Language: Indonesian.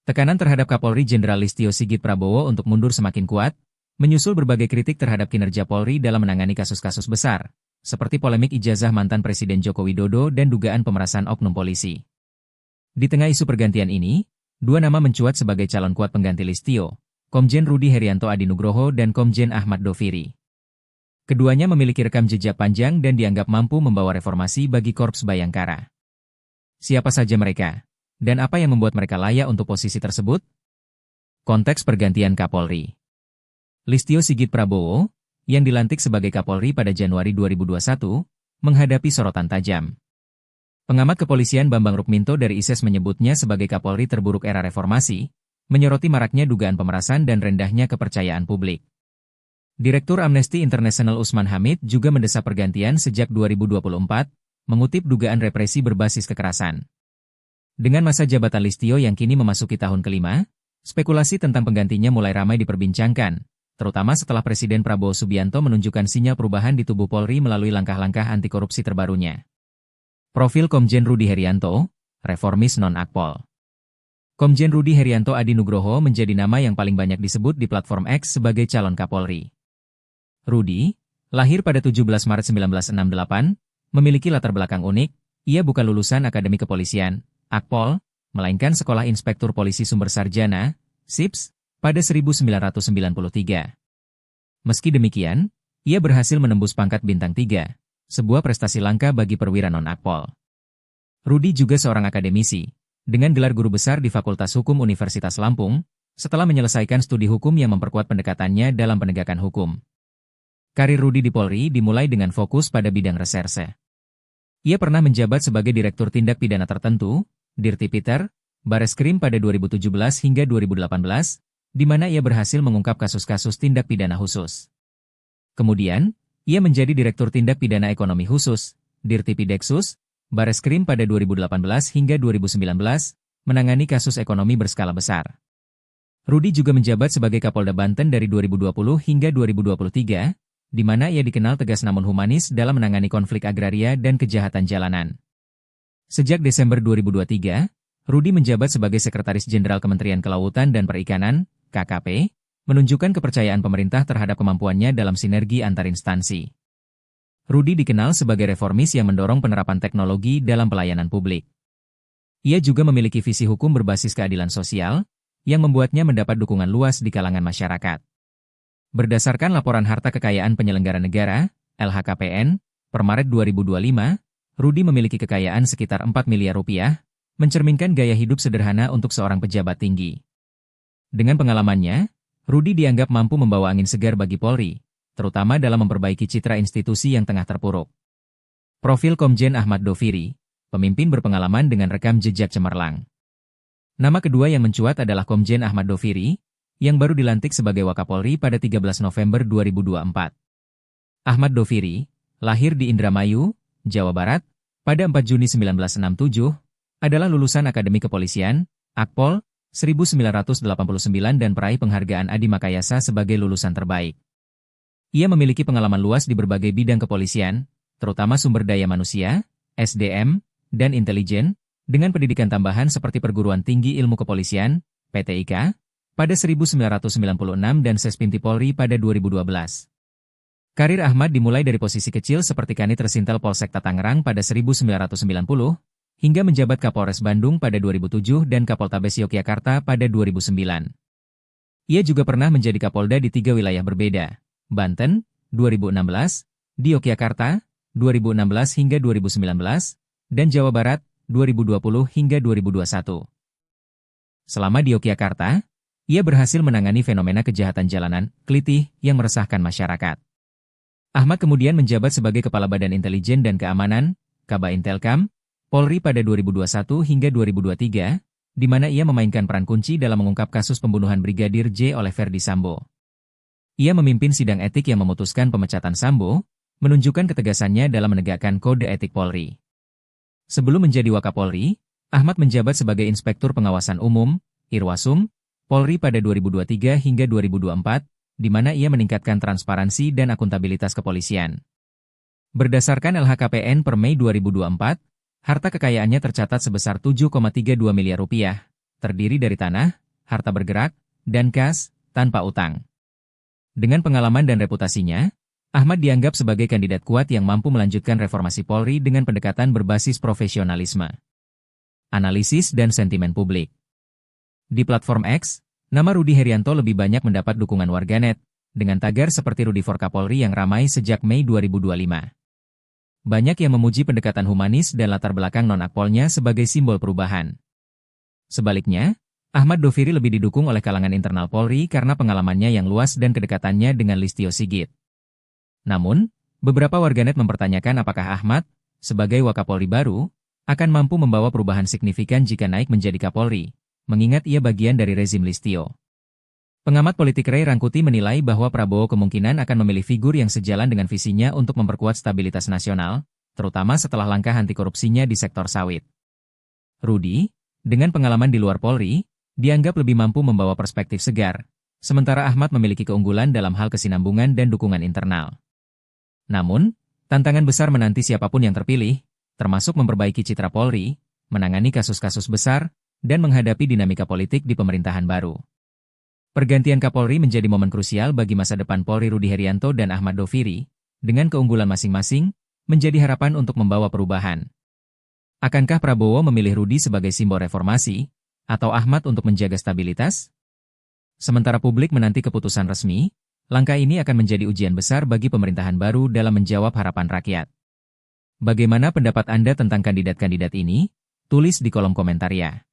Tekanan terhadap Kapolri Jenderal Listio Sigit Prabowo untuk mundur semakin kuat, menyusul berbagai kritik terhadap kinerja Polri dalam menangani kasus-kasus besar, seperti polemik ijazah mantan Presiden Joko Widodo dan dugaan pemerasan oknum polisi. Di tengah isu pergantian ini, dua nama mencuat sebagai calon kuat pengganti Listio, Komjen Rudi Herianto Adinugroho dan Komjen Ahmad Doviri. Keduanya memiliki rekam jejak panjang dan dianggap mampu membawa reformasi bagi Korps Bayangkara. Siapa saja mereka? Dan apa yang membuat mereka layak untuk posisi tersebut? Konteks pergantian Kapolri. Listio Sigit Prabowo, yang dilantik sebagai Kapolri pada Januari 2021, menghadapi sorotan tajam. Pengamat kepolisian Bambang Rukminto dari ISES menyebutnya sebagai Kapolri terburuk era reformasi, menyoroti maraknya dugaan pemerasan dan rendahnya kepercayaan publik. Direktur Amnesty International Usman Hamid juga mendesak pergantian sejak 2024, mengutip dugaan represi berbasis kekerasan. Dengan masa jabatan Listio yang kini memasuki tahun kelima, spekulasi tentang penggantinya mulai ramai diperbincangkan, terutama setelah Presiden Prabowo Subianto menunjukkan sinyal perubahan di tubuh Polri melalui langkah-langkah anti korupsi terbarunya. Profil Komjen Rudi Herianto, reformis non-akpol. Komjen Rudi Herianto Adinugroho menjadi nama yang paling banyak disebut di platform X sebagai calon Kapolri. Rudi, lahir pada 17 Maret 1968, memiliki latar belakang unik. Ia bukan lulusan Akademi Kepolisian, Akpol, melainkan Sekolah Inspektur Polisi Sumber Sarjana, SIPS, pada 1993. Meski demikian, ia berhasil menembus pangkat Bintang 3, sebuah prestasi langka bagi perwira non-Akpol. Rudi juga seorang akademisi, dengan gelar guru besar di Fakultas Hukum Universitas Lampung, setelah menyelesaikan studi hukum yang memperkuat pendekatannya dalam penegakan hukum. Karir Rudi di Polri dimulai dengan fokus pada bidang reserse. Ia pernah menjabat sebagai Direktur Tindak Pidana Tertentu, Dirtipiter, Bareskrim pada 2017 hingga 2018, di mana ia berhasil mengungkap kasus-kasus tindak pidana khusus. Kemudian, ia menjadi Direktur Tindak Pidana Ekonomi Khusus, Dirtipideksus, Bareskrim pada 2018 hingga 2019, menangani kasus ekonomi berskala besar. Rudi juga menjabat sebagai Kapolda Banten dari 2020 hingga 2023, di mana ia dikenal tegas namun humanis dalam menangani konflik agraria dan kejahatan jalanan. Sejak Desember 2023, Rudi menjabat sebagai Sekretaris Jenderal Kementerian Kelautan dan Perikanan, KKP, menunjukkan kepercayaan pemerintah terhadap kemampuannya dalam sinergi antar instansi. Rudi dikenal sebagai reformis yang mendorong penerapan teknologi dalam pelayanan publik. Ia juga memiliki visi hukum berbasis keadilan sosial, yang membuatnya mendapat dukungan luas di kalangan masyarakat. Berdasarkan laporan harta kekayaan penyelenggara negara, LHKPN, per Maret 2025, Rudi memiliki kekayaan sekitar 4 miliar rupiah, mencerminkan gaya hidup sederhana untuk seorang pejabat tinggi. Dengan pengalamannya, Rudi dianggap mampu membawa angin segar bagi Polri, terutama dalam memperbaiki citra institusi yang tengah terpuruk. Profil Komjen Ahmad Doviri, pemimpin berpengalaman dengan rekam jejak cemerlang. Nama kedua yang mencuat adalah Komjen Ahmad Doviri, yang baru dilantik sebagai Wakapolri pada 13 November 2024. Ahmad Doviri, lahir di Indramayu, Jawa Barat, pada 4 Juni 1967, adalah lulusan Akademi Kepolisian, Akpol, 1989 dan peraih penghargaan Adi Makayasa sebagai lulusan terbaik. Ia memiliki pengalaman luas di berbagai bidang kepolisian, terutama sumber daya manusia, SDM, dan intelijen, dengan pendidikan tambahan seperti Perguruan Tinggi Ilmu Kepolisian, PTIK, pada 1996 dan Sespinti Polri pada 2012. Karir Ahmad dimulai dari posisi kecil seperti Kanit Resintel Polsekta Tangerang pada 1990, hingga menjabat Kapolres Bandung pada 2007 dan Kapoltabes Yogyakarta pada 2009. Ia juga pernah menjadi Kapolda di 3 wilayah berbeda, Banten, 2016, di Yogyakarta, 2016 hingga 2019, dan Jawa Barat, 2020 hingga 2021. Selama di Yogyakarta, ia berhasil menangani fenomena kejahatan jalanan, kelitih, yang meresahkan masyarakat. Ahmad kemudian menjabat sebagai Kepala Badan Intelijen dan Keamanan, Kabaintelkam, Polri pada 2021 hingga 2023, di mana ia memainkan peran kunci dalam mengungkap kasus pembunuhan Brigadir J oleh Ferdi Sambo. Ia memimpin sidang etik yang memutuskan pemecatan Sambo, menunjukkan ketegasannya dalam menegakkan kode etik Polri. Sebelum menjadi Wakapolri, Ahmad menjabat sebagai Inspektur Pengawasan Umum, Irwasum, Polri pada 2023 hingga 2024, di mana ia meningkatkan transparansi dan akuntabilitas kepolisian. Berdasarkan LHKPN per Mei 2024, harta kekayaannya tercatat sebesar 7,32 miliar rupiah, terdiri dari tanah, harta bergerak, dan kas, tanpa utang. Dengan pengalaman dan reputasinya, Ahmad dianggap sebagai kandidat kuat yang mampu melanjutkan reformasi Polri dengan pendekatan berbasis profesionalisme, analisis dan sentimen publik. Di platform X, nama Rudy Herianto lebih banyak mendapat dukungan warganet, dengan tagar seperti Rudy for Kapolri yang ramai sejak Mei 2025. Banyak yang memuji pendekatan humanis dan latar belakang non-akpolnya sebagai simbol perubahan. Sebaliknya, Ahmad Doviri lebih didukung oleh kalangan internal Polri karena pengalamannya yang luas dan kedekatannya dengan Listio Sigit. Namun, beberapa warganet mempertanyakan apakah Ahmad, sebagai Wakapolri baru, akan mampu membawa perubahan signifikan jika naik menjadi Kapolri, mengingat ia bagian dari rezim Listio. Pengamat politik Ray Rangkuti menilai bahwa Prabowo kemungkinan akan memilih figur yang sejalan dengan visinya untuk memperkuat stabilitas nasional, terutama setelah langkah anti korupsinya di sektor sawit. Rudy, dengan pengalaman di luar Polri, dianggap lebih mampu membawa perspektif segar, sementara Ahmad memiliki keunggulan dalam hal kesinambungan dan dukungan internal. Namun, tantangan besar menanti siapapun yang terpilih, termasuk memperbaiki citra Polri, menangani kasus-kasus besar, dan menghadapi dinamika politik di pemerintahan baru. Pergantian Kapolri menjadi momen krusial bagi masa depan Polri. Rudy Herianto dan Ahmad Doviri, dengan keunggulan masing-masing, menjadi harapan untuk membawa perubahan. Akankah Prabowo memilih Rudy sebagai simbol reformasi, atau Ahmad untuk menjaga stabilitas? Sementara publik menanti keputusan resmi, langkah ini akan menjadi ujian besar bagi pemerintahan baru dalam menjawab harapan rakyat. Bagaimana pendapat Anda tentang kandidat-kandidat ini? Tulis di kolom komentar ya.